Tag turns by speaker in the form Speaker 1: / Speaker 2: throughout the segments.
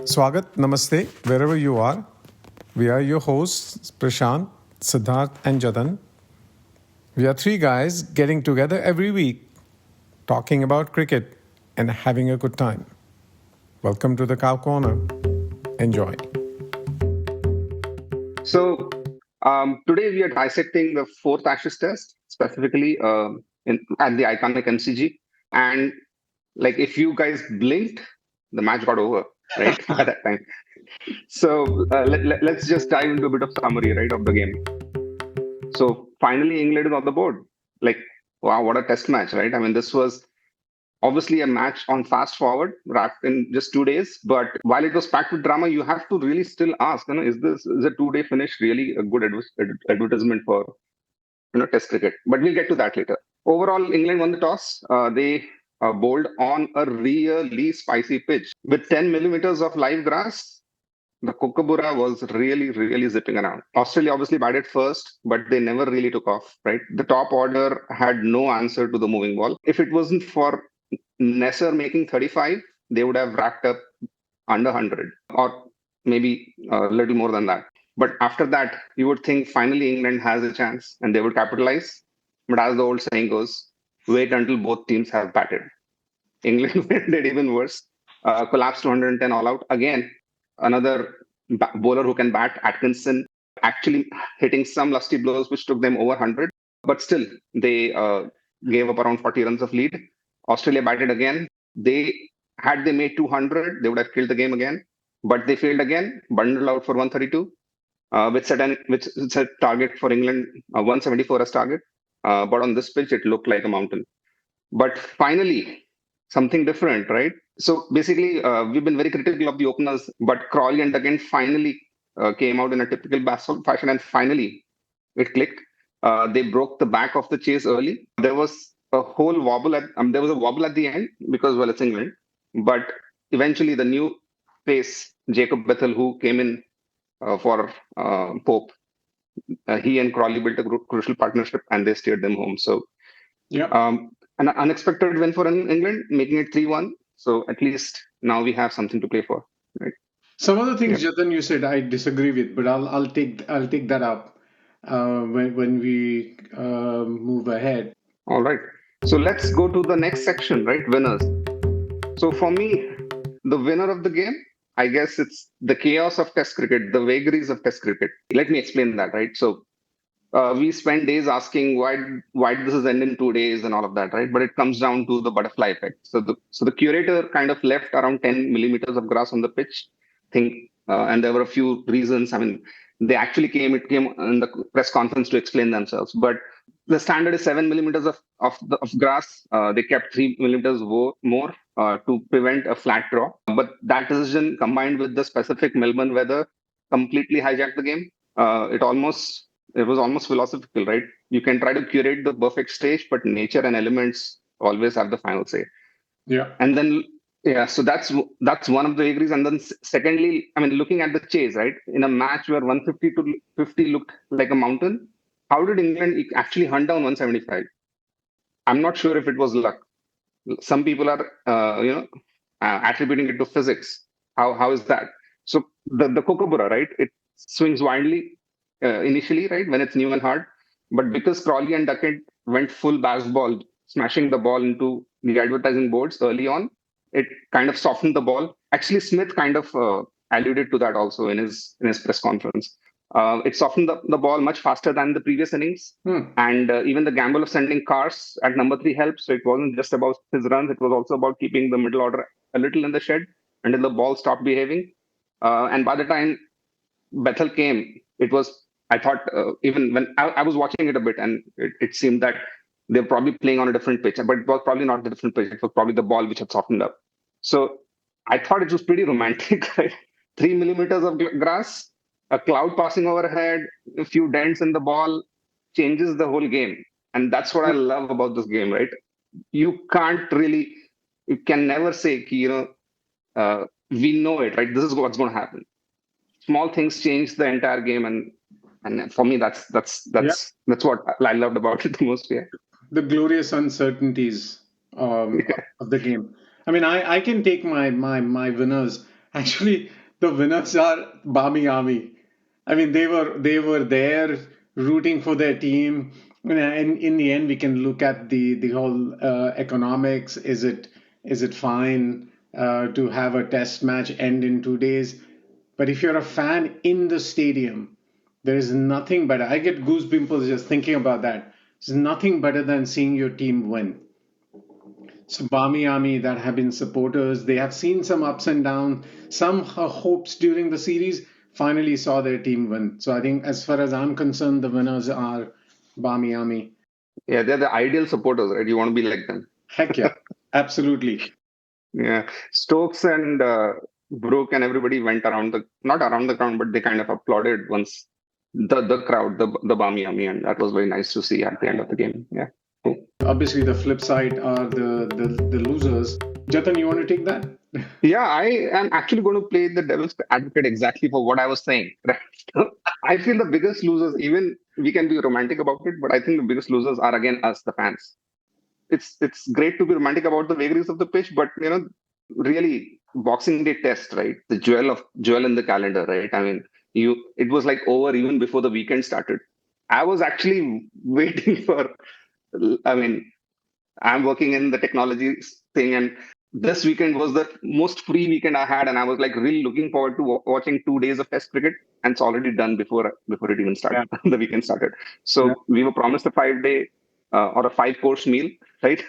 Speaker 1: Swagat, namaste, wherever you are. We are your hosts, Prashant, Siddharth, and Jatan. We are three guys getting together every week, talking about cricket and having a good time. Welcome to the Cow Corner. Enjoy.
Speaker 2: Today we are dissecting the fourth Ashes Test, specifically at the iconic MCG. And like, if you guys blinked, the match got over, right? By that time. Let's just dive into a bit of summary, right, of the game. So finally, England is on the board. Like, wow, what a test match, right? I mean, this was obviously a match on fast forward wrapped in just 2 days. But while it was packed with drama, you have to really still ask, is a 2 day finish really a good advertisement for Test cricket? But we'll get to that later. Overall, England won the toss. They bowled on a really spicy pitch with 10 millimeters of live grass. The Kookaburra was really, really zipping around. Australia obviously batted first, but they never really took off, right? The top order had no answer to the moving ball. If it wasn't for Nesser making 35, they would have racked up under 100 or maybe a little more than that. But after that, you would think finally England has a chance and they would capitalize. But as the old saying goes, wait until both teams have batted. England did even worse, collapsed to 110 all out. Again, another bowler who can bat, Atkinson, actually hitting some lusty blows which took them over 100. But still, they gave up around 40 runs of lead. Australia batted again. Had they made 200, they would have killed the game again. But they failed again, bundled out for 132, which set target for England, 174 as target. But on this pitch, it looked like a mountain. But finally, something different, right? So basically, we've been very critical of the openers, but Crawley and Duggan finally came out in a typical Basalt fashion, and finally it clicked. They broke the back of the chase early. There was a whole wobble at the end because, well, it's England. But eventually, the new face, Jacob Bethel, who came in for Pope, he and Crawley built a crucial partnership, and they steered them home. So, an unexpected win for England, making it 3-1. So at least now we have something to play for, right?
Speaker 3: Some of the things, Jatan, you said I disagree with, but I'll take that up when we move ahead.
Speaker 2: All right. So let's go to the next section, right? Winners. So for me, the winner of the game, I guess it's the chaos of Test cricket, the vagaries of Test cricket. Let me explain that, right? So we spend days asking why this is end in 2 days and all of that, right? But it comes down to the butterfly effect. So the curator kind of left around 10 millimeters of grass on the pitch, and there were a few reasons. I mean, they actually came in the press conference to explain themselves. But the standard is 7 millimeters of grass. They kept 3 millimeters more to prevent a flat draw. But that decision, combined with the specific Melbourne weather, completely hijacked the game. It was almost philosophical, right? You can try to curate the perfect stage, but nature and elements always have the final say.
Speaker 3: Yeah.
Speaker 2: And then, so that's one of the vagaries. And then secondly, I mean, looking at the chase, right? In a match where 150 to 50 looked like a mountain, how did England actually hunt down 175? I'm not sure if it was luck. Some people are, attributing it to physics. How is that? So the Kookaburra, right? It swings wildly initially, right, when it's new and hard. But because Crawley and Duckett went full baseball, smashing the ball into the advertising boards early on, it kind of softened the ball. Actually, Smith kind of alluded to that also in his press conference. It softened the ball much faster than the previous innings. And even the gamble of sending Cars at number 3 helped. So it wasn't just about his runs, it was also about keeping the middle order a little in the shed until the ball stopped behaving. And by the time Bethel came, I thought, even when I was watching it a bit, and it seemed that they're probably playing on a different pitch, but it was probably not the different pitch. It was probably the ball which had softened up. So I thought it was pretty romantic, right? 3 millimeters of grass, a cloud passing overhead, a few dents in the ball changes the whole game. And that's what I love about this game, right? You can never say, we know it, right? This is what's going to happen. Small things change the entire game, and for me, that's what I loved about it the most. Yeah,
Speaker 3: the glorious uncertainties of the game. I mean, I can take my winners Actually, the winners are Bami Army. I mean, they were there rooting for their team. And in the end, we can look at the whole economics. Is it fine to have a test match end in 2 days? But if you're a fan in the stadium, there is nothing better. I get goosebumps just thinking about that. There's nothing better than seeing your team win. So Bami Army that have been supporters, they have seen some ups and downs, some hopes during the series, finally saw their team win. So I think as far as I'm concerned, the winners are Bami Army.
Speaker 2: Yeah, they're the ideal supporters, right? You want to be like them.
Speaker 3: Heck yeah, absolutely.
Speaker 2: Yeah, Stokes and Brooke and everybody went around the not around the ground, but they kind of applauded once the crowd, the Bami Army, and that was very nice to see at the end of the game. Yeah, cool.
Speaker 3: Obviously, the flip side are the losers. Jatan, you want to take that?
Speaker 2: Yeah, I am actually going to play the devil's advocate exactly for what I was saying. Right? I feel the biggest losers, even we can be romantic about it, but I think the biggest losers are again us, the fans. It's great to be romantic about the vagaries of the pitch, but really Boxing Day test, right? The jewel in the calendar, right? I mean, it was like over even before the weekend started. I was actually waiting for. I mean, I'm working in the technology thing, and this weekend was the most free weekend I had, and I was like really looking forward to watching 2 days of Test cricket, and it's already done before it even started.
Speaker 3: Yeah.
Speaker 2: The weekend started,
Speaker 3: Yeah.
Speaker 2: so we were promised a 5 day or a 5 course meal, right?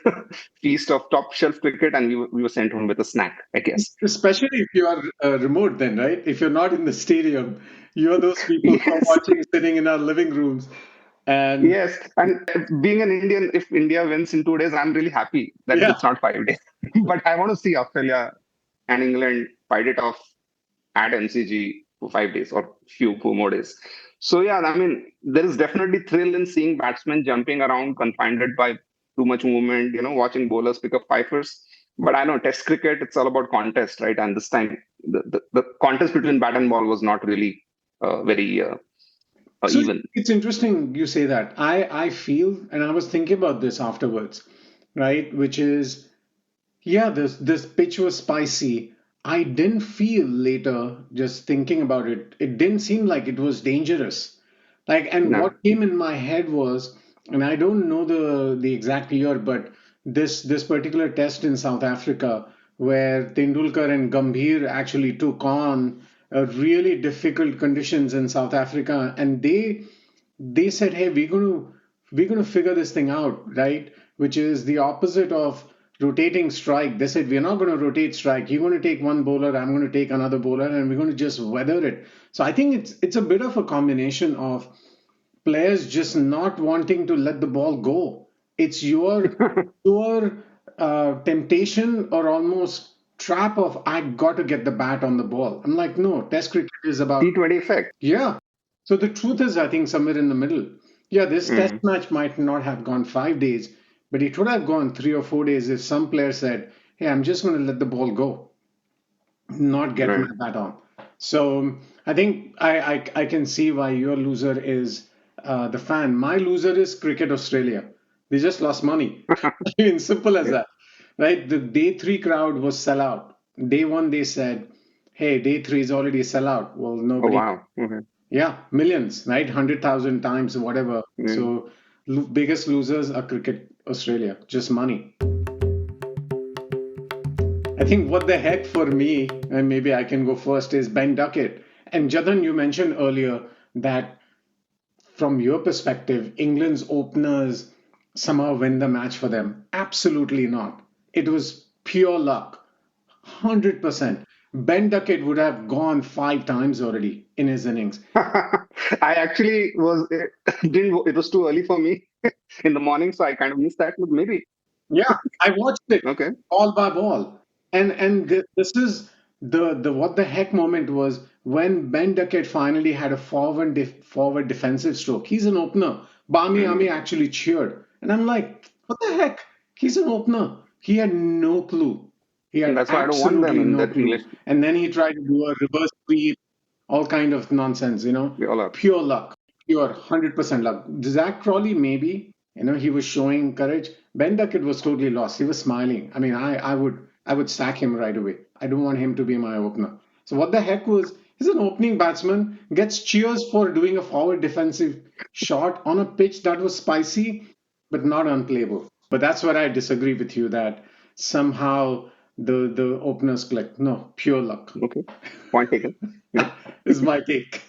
Speaker 2: Feast of top shelf cricket, and we were sent home with a snack, I guess.
Speaker 3: Especially if you are remote, then, right? If you're not in the stadium, you are those people who are
Speaker 2: Yes,
Speaker 3: watching sitting in our living rooms. And
Speaker 2: yes, and being an Indian, if India wins in 2 days, I'm really happy that
Speaker 3: yeah,
Speaker 2: it's not 5 days. But I want to see Australia and England fight it off at MCG for 5 days or few more days. So yeah, I mean, there is definitely thrill in seeing batsmen jumping around, confined by too much movement. Watching bowlers pick up fifers. But I know Test cricket, it's all about contest, right? And this time, the contest between bat and ball was not really very
Speaker 3: so
Speaker 2: even.
Speaker 3: it's interesting you say that. I feel, and I was thinking about this afterwards, right? Which is, yeah, this pitch was spicy. I didn't feel later, just thinking about it, it didn't seem like it was dangerous. Like, and
Speaker 2: No.
Speaker 3: what came in my head was, and I don't know the exact year, but this particular test in South Africa, where Tendulkar and Gambhir actually took on really difficult conditions in South Africa, and they said, "Hey, we're gonna figure this thing out, right?" Which is the opposite of rotating strike. They said, "We're not going to rotate strike. You're going to take one bowler, I'm going to take another bowler, and we're going to just weather it." So I think it's a bit of a combination of players just not wanting to let the ball go. It's your temptation or almost trap of I got to get the bat on the ball. I'm like, no, Test cricket is about
Speaker 2: T20 effect.
Speaker 3: yeah. So the truth is, I think somewhere in the middle. Yeah, this Test
Speaker 2: Mm,
Speaker 3: match might not have gone 5 days, but it would have gone 3 or 4 days if some player said, "Hey, I'm just going to let the ball go, not get my
Speaker 2: right.
Speaker 3: bat on." So I think I can see why your loser is the fan. My loser is Cricket Australia. They just lost money. I mean, simple as
Speaker 2: Yeah.
Speaker 3: that, right? The day three crowd was sell out. Day one, they said, "Hey, day three is already sell out." Well,
Speaker 2: Oh
Speaker 3: nobody.
Speaker 2: wow. Okay.
Speaker 3: Yeah, millions, right? 100,000 times, whatever.
Speaker 2: Mm.
Speaker 3: So, biggest losers are Cricket Australia, just money. I think what the heck for me, and maybe I can go first, is Ben Duckett. And Jadan, you mentioned earlier that from your perspective, England's openers somehow win the match for them. Absolutely not. It was pure luck, 100%. Ben Duckett would have gone 5 times already in his innings.
Speaker 2: I actually was didn't it was too early for me in the morning, so I kind of missed that. But maybe
Speaker 3: Yeah, I watched it
Speaker 2: okay.
Speaker 3: ball by ball, and this is the what the heck moment was when Ben Duckett finally had a forward defensive stroke. He's an opener. Bami Ami
Speaker 2: Mm.
Speaker 3: actually cheered, and I'm like, what the heck? He's an opener. He had no clue. He
Speaker 2: And
Speaker 3: had
Speaker 2: that's why I don't want them
Speaker 3: absolutely
Speaker 2: in
Speaker 3: no
Speaker 2: that English.
Speaker 3: clue. And then he tried to do a reverse sweep, all kind of nonsense,
Speaker 2: They all are.
Speaker 3: pure luck, pure 100% luck. Zach Crawley, maybe, he was showing courage. Ben Duckett was totally lost. He was smiling. I mean, I would sack him right away. I don't want him to be my opener. So what the heck was, he's an opening batsman, gets cheers for doing a forward defensive shot on a pitch that was spicy, but not unplayable. But that's where I disagree with you that somehow the openers clicked. No, pure luck
Speaker 2: Okay, point taken. Yeah.
Speaker 3: is my take.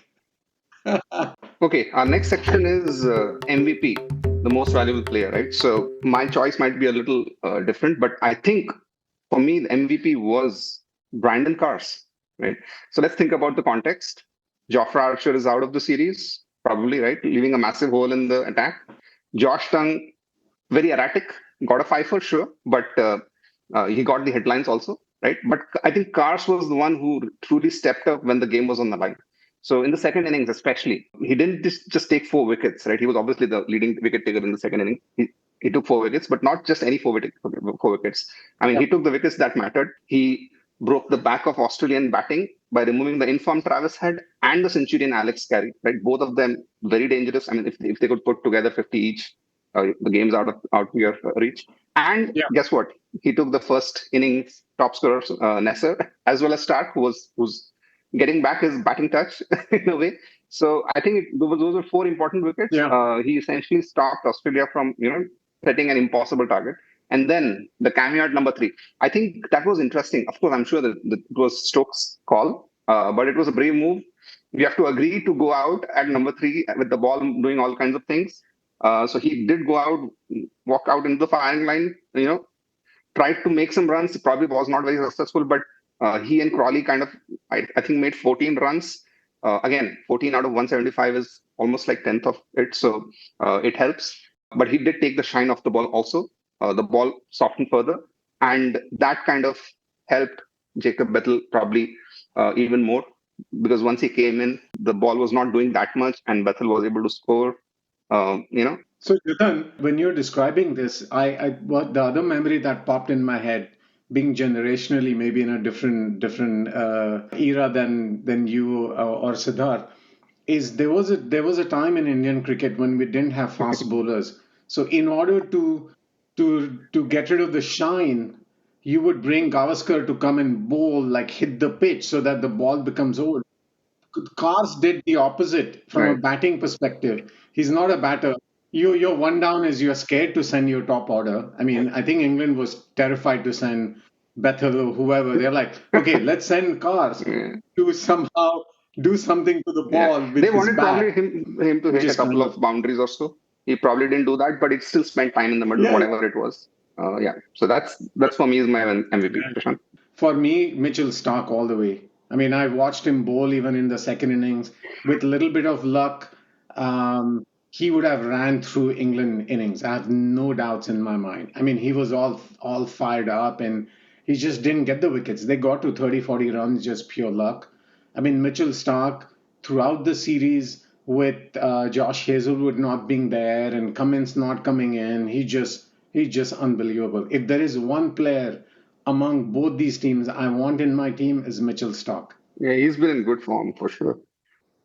Speaker 2: Okay, our next section is MVP, the most valuable player, right? So my choice might be a little different, but I think for me, the MVP was Brandon Cars, right? So let's think about the context. Jofra Archer is out of the series, probably, right? Leaving a massive hole in the attack. Josh Tongue, very erratic, got a five for sure, but he got the headlines also, right? But I think Cars was the one who truly stepped up when the game was on the line. So in the second innings, especially, he didn't just take four wickets, right? He was obviously the leading wicket taker in the second inning. He took four wickets, but not just any four wickets. I mean,
Speaker 3: Yeah.
Speaker 2: he took the wickets that mattered. He broke the back of Australian batting by removing the informed Travis Head and the centurion Alex Carey, right? Both of them very dangerous. I mean, if they could put together 50 each, the game's out of your reach. And
Speaker 3: Yeah.
Speaker 2: guess what? He took the first innings top scorer, Nesser, as well as Stark, who's getting back his batting touch in a way. So I think those were four important wickets.
Speaker 3: Yeah.
Speaker 2: He essentially stopped Australia from setting an impossible target. And then the cameo at number three. I think that was interesting. Of course, I'm sure that it was Stokes' call, but it was a brave move. We have to agree to go out at number three with the ball doing all kinds of things. So he did go out, walk out into the firing line, tried to make some runs. Probably was not very successful, but he and Crawley kind of, I think, made 14 runs. Again, 14 out of 175 is almost like 10th of it, so it helps. But he did take the shine off the ball also. The ball softened further, and that kind of helped Jacob Bethel probably even more because once he came in, the ball was not doing that much, and Bethel was able to score. You know,
Speaker 3: So, Jatan, when you're describing this, what the other memory that popped in my head, being generationally maybe in a different era than you or Siddharth, is there was a time in Indian cricket when we didn't have fast bowlers. So, in order to get rid of the shine, you would bring Gavaskar to come and bowl, like hit the pitch so that the ball becomes old. Cars did the opposite from a
Speaker 2: right.
Speaker 3: batting perspective. He's not a batter. Your one down is you're scared to send your top order. I mean, I think England was terrified to send Bethel or whoever. They're like, okay, let's send Cars
Speaker 2: Yeah.
Speaker 3: to somehow do something to the
Speaker 2: Yeah,
Speaker 3: ball
Speaker 2: they
Speaker 3: with his
Speaker 2: wanted probably
Speaker 3: bat,
Speaker 2: him to
Speaker 3: which
Speaker 2: hit a
Speaker 3: is
Speaker 2: couple
Speaker 3: kind of
Speaker 2: of boundaries or so. He probably didn't do that, but it still spent time in the middle,
Speaker 3: yeah.
Speaker 2: whatever it was. Yeah, so that's for me is my MVP, Prashant.
Speaker 3: For me, Mitchell Stark all the way. I mean, I watched him bowl even in the second innings. With a little bit of luck, he would have ran through England innings. I have no doubts in my mind. I mean, he was all fired up and he just didn't get the wickets. They got to 30, 40 runs, just pure luck. I mean, Mitchell Stark throughout the series with Josh Hazelwood not being there and Cummins not coming in, he's just unbelievable. If there is one player among both these teams I want in my team is Mitchell Stark.
Speaker 2: Yeah, he's been in good form for sure.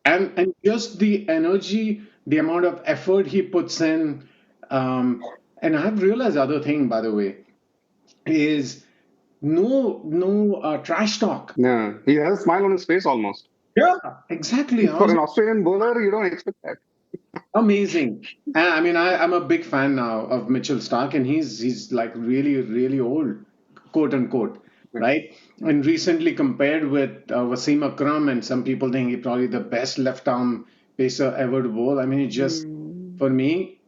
Speaker 3: And just the energy, the amount of effort he puts in. And I've realized other thing, by the way, is no trash talk.
Speaker 2: Yeah, he has a smile on his face almost.
Speaker 3: Yeah, exactly. I
Speaker 2: For
Speaker 3: was
Speaker 2: an Australian bowler, you don't expect that.
Speaker 3: amazing. And I mean, I'm a big fan now of Mitchell Stark, and he's like really old, quote unquote, right? And recently compared with Wasim Akram, and some people think he's probably the best left arm pacer ever to bowl. I mean, it just for me,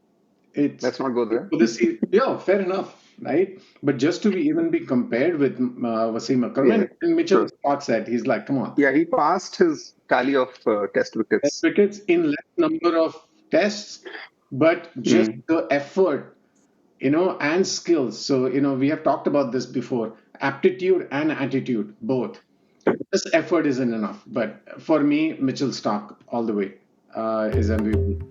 Speaker 3: it's
Speaker 2: Let's not go there.
Speaker 3: for this. Yeah, fair enough, right? But just to be compared with Wasim Akram,
Speaker 2: Yeah,
Speaker 3: and Mitchell
Speaker 2: true.
Speaker 3: Stark said, he's like, come on,
Speaker 2: Yeah, he passed his tally of test wickets.
Speaker 3: wickets in less number of tests, but just
Speaker 2: Hmm.
Speaker 3: the effort, and skills. So, we have talked about this before, aptitude and attitude, both. Just effort isn't enough. But for me, Mitchell Stark all the way is MVP.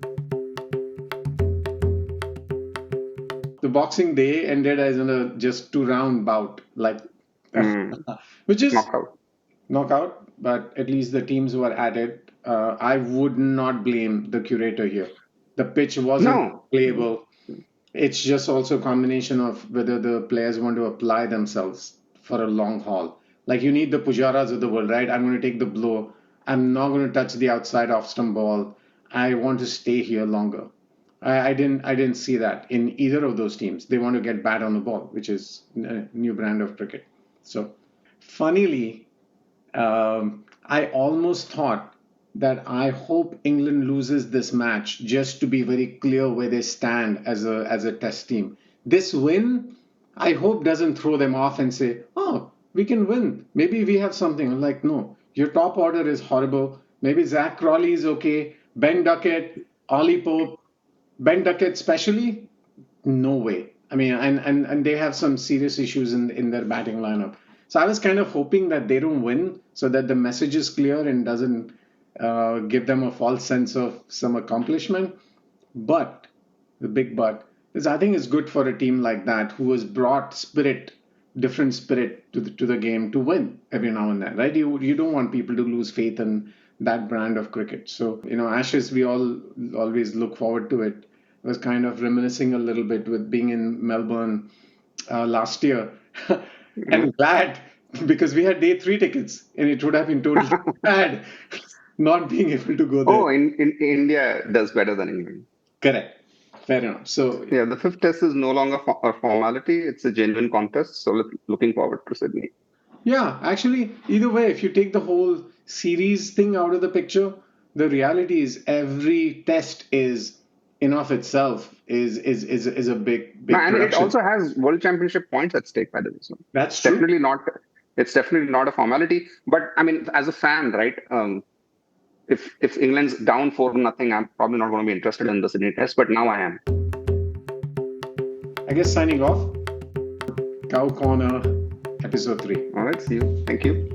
Speaker 3: The Boxing Day ended as in a just 2 round bout, like,
Speaker 2: Hmm.
Speaker 3: which is
Speaker 2: Knockout.
Speaker 3: knockout, but at least the teams who are at it, I would not blame the curator here. The pitch wasn't
Speaker 2: No.
Speaker 3: playable. It's just also a combination of whether the players want to apply themselves for a long haul. Like you need the Pujaras of the world, right? I'm going to take the blow. I'm not going to touch the outside off stump ball. I want to stay here longer. I didn't see that in either of those teams. They want to get bad on the ball, which is a new brand of cricket. So, funnily, I almost thought that I hope England loses this match just to be very clear where they stand as a test team. This win, I hope doesn't throw them off and say, "Oh, we can win. Maybe we have something." I'm like, no, your top order is horrible. Maybe Zach Crawley is okay. Ben Duckett, Ollie Pope, Ben Duckett especially, no way. I mean, and they have some serious issues in their batting lineup. So I was kind of hoping that they don't win so that the message is clear and doesn't give them a false sense of some accomplishment. But the big but is I think it's good for a team like that who has brought spirit, different spirit to the game to win every now and then, right? You don't want people to lose faith in that brand of cricket. So Ashes, we all always look forward to it. I was kind of reminiscing a little bit with being in Melbourne last year. And glad because we had day 3 tickets and it would have been totally bad not being able to go there.
Speaker 2: Oh, in India does better than England.
Speaker 3: Correct. Fair enough. So
Speaker 2: Yeah, the fifth test is no longer a formality. It's a genuine contest. So looking forward to Sydney.
Speaker 3: yeah, actually, either way, if you take the whole series thing out of the picture, the reality is every test is in of itself is a big
Speaker 2: And it
Speaker 3: production.
Speaker 2: also has World Championship points at stake, by the way. So
Speaker 3: That's
Speaker 2: it's
Speaker 3: true.
Speaker 2: definitely not. It's definitely not a formality. But I mean, as a fan, right? If England's down 4-0, I'm probably not going to be interested in the Sydney Test. But now I am.
Speaker 3: I guess signing off. Cow Corner, episode 3.
Speaker 2: All right. See you. Thank you.